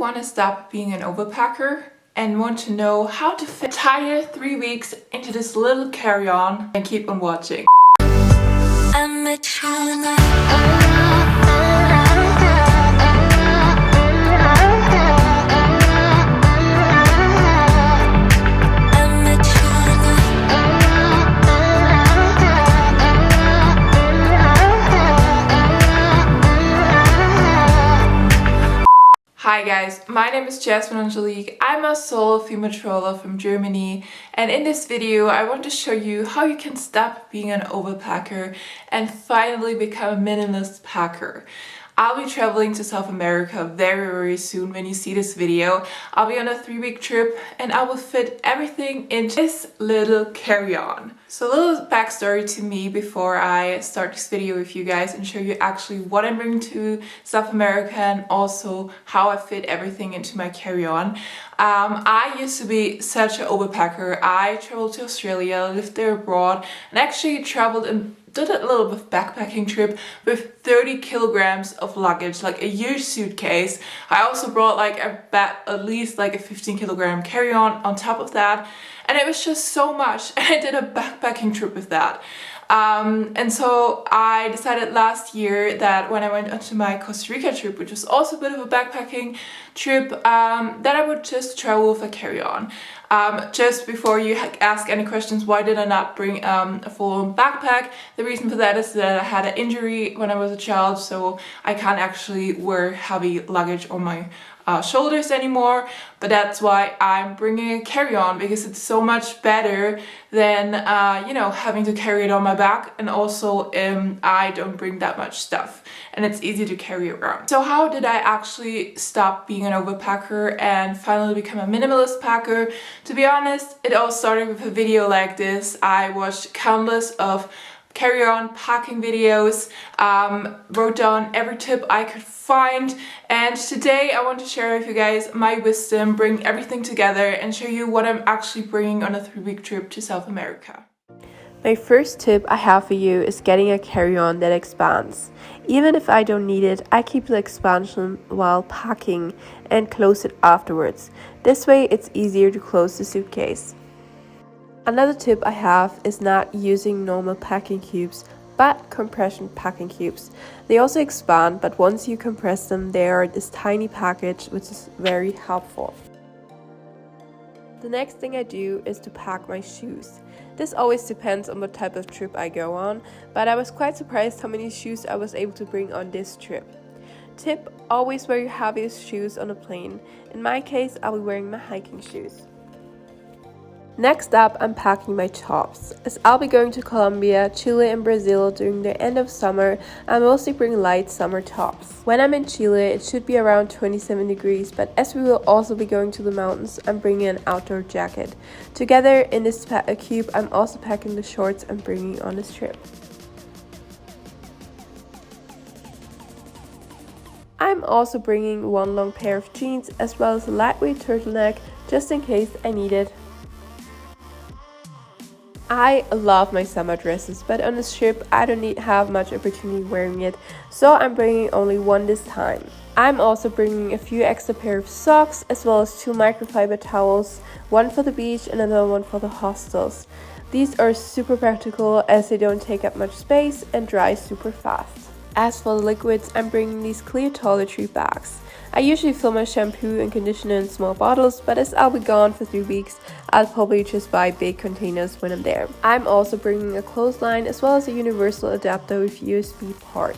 want to stop being an overpacker and want to know how to fit entire 3 weeks into this little carry-on, and keep on watching. Hi guys, my name is Jazmin Angelique. I'm a solo female traveler from Germany, and in this video I want to show you how you can stop being an overpacker and finally become a minimalist packer. I'll be traveling to South America very soon. When you see this video, I'll be on a 3-week trip and I will fit everything into this little carry-on. So a little backstory to me before I start this video with you guys and show you actually what I'm bringing to South America and also how I fit everything into my carry-on. I used to be such an overpacker. I traveled to Australia, lived there abroad, and actually traveled and did a little bit of backpacking trip with 30 kilograms of luggage, like a huge suitcase. I also brought like at least like a 15 kilogram carry-on on top of that, and it was just so much. And I did a backpacking trip with that. And so I decided last year that when I went onto my Costa Rica trip, which was also a bit of a backpacking trip, that I would just travel with a carry-on. Just before you ask any questions, why did I not bring a full backpack? The reason for that is that I had an injury when I was a child, so I can't actually wear heavy luggage on my shoulders anymore. But that's why I'm bringing a carry-on, because it's so much better than you know, having to carry it on my back, and also I don't bring that much stuff and it's easy to carry around. So how did I actually stop being an overpacker and finally become a minimalist packer? To be honest, it all started with a video like this. I watched countless of carry-on packing videos, wrote down every tip I could find, and today I want to share with you guys my wisdom, bring everything together and show you what I'm actually bringing on a 3-week trip to South America. My first tip I have for you is getting a carry-on that expands. Even if I don't need it, I keep the expansion while packing and close it afterwards. This way it's easier to close the suitcase. Another tip I have is not using normal packing cubes, but compression packing cubes. They also expand, but once you compress them, they are this tiny package, which is very helpful. The next thing I do is to pack my shoes. This always depends on what type of trip I go on, but I was quite surprised how many shoes I was able to bring on this trip. Tip: always wear your heaviest shoes on a plane. In my case, I'll be wearing my hiking shoes. Next up, I'm packing my tops. As I'll be going to Colombia, Chile and Brazil during the end of summer, I mostly bring light summer tops. When I'm in Chile, it should be around 27 degrees, but as we will also be going to the mountains, I'm bringing an outdoor jacket. Together in this cube, I'm also packing the shorts I'm bringing on this trip. I'm also bringing one long pair of jeans as well as a lightweight turtleneck just in case I need it. I love my summer dresses, but on this trip I don't have much opportunity wearing it, so I'm bringing only one this time. I'm also bringing a few extra pair of socks as well as 2 microfiber towels, one for the beach and another one for the hostels. These are super practical as they don't take up much space and dry super fast. As for the liquids, I'm bringing these clear toiletry bags. I usually fill my shampoo and conditioner in small bottles, but as I'll be gone for 3 weeks, I'll probably just buy big containers when I'm there. I'm also bringing a clothesline as well as a universal adapter with USB port.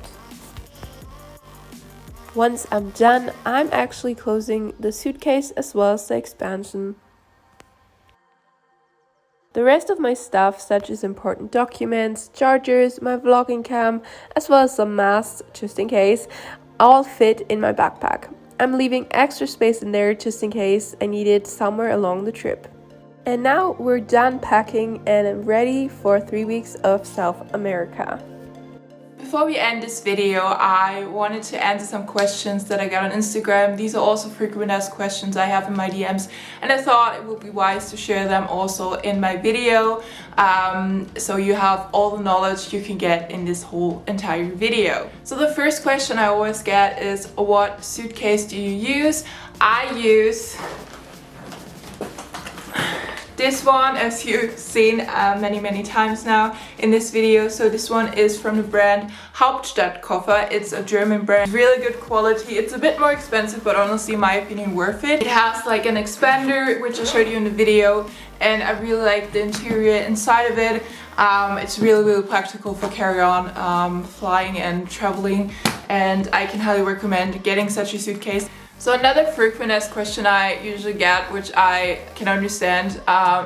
Once I'm done, I'm actually closing the suitcase as well as the expansion. The rest of my stuff, such as important documents, chargers, my vlogging cam, as well as some masks just in case, all fit in my backpack. I'm leaving extra space in there just in case I need it somewhere along the trip. And now we're done packing and I'm ready for 3 weeks of South America. Before we end this video, I wanted to answer some questions that I got on Instagram. These are also frequent asked questions I have in my DMs, and I thought it would be wise to share them also in my video, so you have all the knowledge you can get in this whole entire video. So the first question I always get is, what suitcase do you use? I use this one, as you've seen many times now in this video. So this one is from the brand Hauptstadtkoffer. It's a German brand, really good quality. It's a bit more expensive, but honestly, in my opinion, worth it. It has like an expander, which I showed you in the video, and I really like the interior inside of it. It's really practical for carry-on, flying and traveling, and I can highly recommend getting such a suitcase. So another frequent asked question I usually get, which I can understand,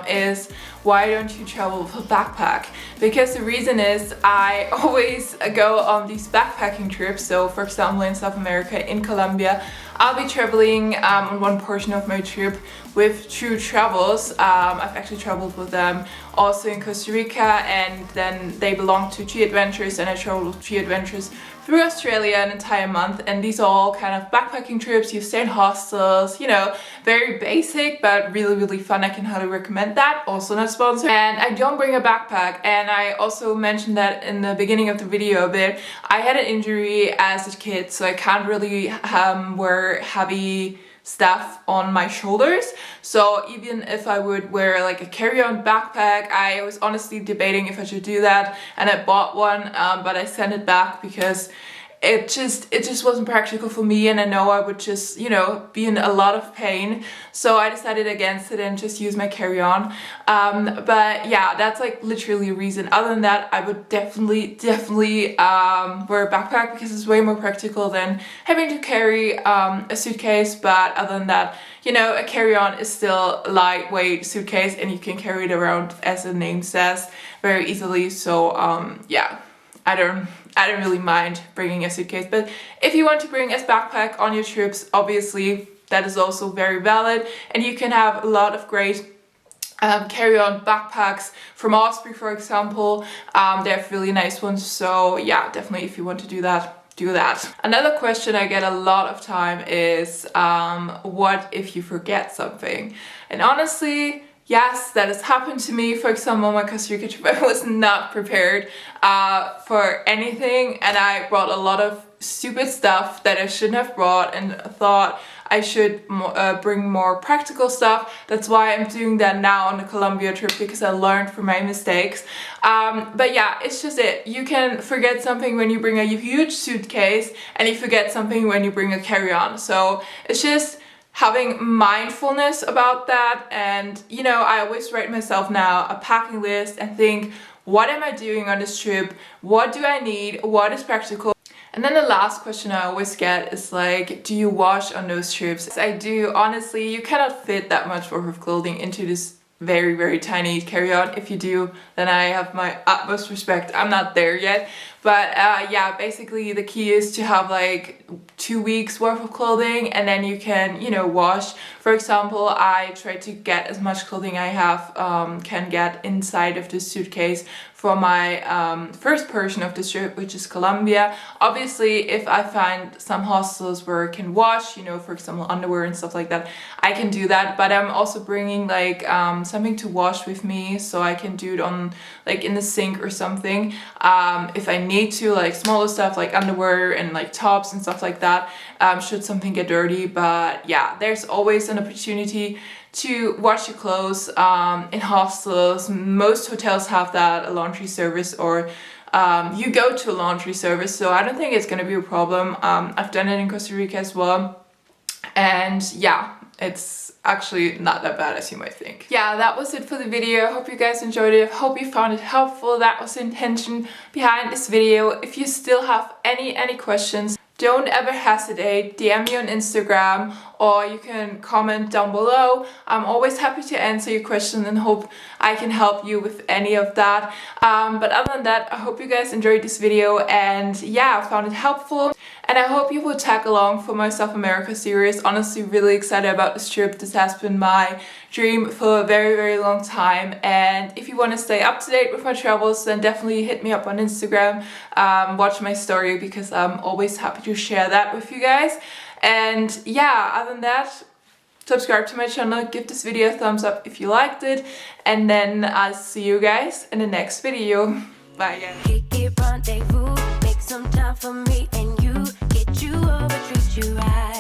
is why don't you travel with a backpack? Because the reason is I always go on these backpacking trips. So for example, in South America, in Colombia, I'll be traveling on one portion of my trip with True Travels. I've actually traveled with them also in Costa Rica, and then they belong to G Adventures, and I traveled with G Adventures through Australia an entire month. And these are all kind of backpacking trips. You stay in hostels, you know, very basic but really fun. I can highly recommend that. Also not sponsored. And I don't bring a backpack, and I also mentioned that in the beginning of the video a bit. I had an injury as a kid, so I can't really wear heavy stuff on my shoulders. So even if I would wear like a carry-on backpack, I was honestly debating if I should do that, and I bought one, but I sent it back because it just wasn't practical for me, and I know I would just, you know, be in a lot of pain. So I decided against it and just use my carry-on. But yeah, that's like literally a reason. Other than that, I would definitely wear a backpack because it's way more practical than having to carry a suitcase. But other than that, you know, a carry-on is still a lightweight suitcase, and you can carry it around, as the name says, very easily. So yeah, I don't really mind bringing a suitcase. But if you want to bring a backpack on your trips, obviously that is also very valid, and you can have a lot of great carry-on backpacks from Austria, for example. They have really nice ones, so yeah, definitely if you want to do that, do that. Another question I get a lot of time is, what if you forget something? And honestly, yes, that has happened to me. For example, my Costa Rica trip, I was not prepared for anything, and I brought a lot of stupid stuff that I shouldn't have brought, and thought I should bring more practical stuff. That's why I'm doing that now on the Colombia trip, because I learned from my mistakes. But yeah, it's just it. You can forget something when you bring a huge suitcase, and you forget something when you bring a carry-on. So it's just having mindfulness about that. And you know, I always write myself now a packing list and think, what am I doing on this trip? What do I need? What is practical? And then the last question I always get is like, do you wash on those trips? Yes, I do. Honestly, you cannot fit that much worth of clothing into this very tiny carry-on. If you do, then I have my utmost respect. I'm not there yet. But yeah, basically the key is to have like 2 weeks worth of clothing, and then you can, you know, wash. For example, I try to get as much clothing I have can get inside of this suitcase for my first portion of this trip, which is Colombia. Obviously, if I find some hostels where I can wash, you know, for example, underwear and stuff like that, I can do that. But I'm also bringing like something to wash with me, so I can do it on like in the sink or something. If I need to, like smaller stuff like underwear and like tops and stuff like that, should something get dirty. But yeah, there's always an opportunity to wash your clothes in hostels. Most hotels have that, a laundry service, or you go to a laundry service, so I don't think it's gonna be a problem. I've done it in Costa Rica as well, and yeah, it's actually not that bad as you might think. Yeah, that was it for the video. I hope you guys enjoyed it. I hope you found it helpful. That was the intention behind this video. If you still have any questions, don't ever hesitate, DM me on Instagram, or you can comment down below. I'm always happy to answer your questions and hope I can help you with any of that. But other than that, I hope you guys enjoyed this video, and yeah, I found it helpful. and I hope you will tag along for my South America series. Honestly, really excited about this trip. This has been my dream for a very long time, and if you want to stay up to date with my travels, then definitely hit me up on Instagram, watch my story, because I'm always happy to share that with you guys. And yeah, other than that, subscribe to my channel, give this video a thumbs up if you liked it, and then I'll see you guys in the next video. Bye guys. Rendezvous, make some time for me and you, get you over, treat you right.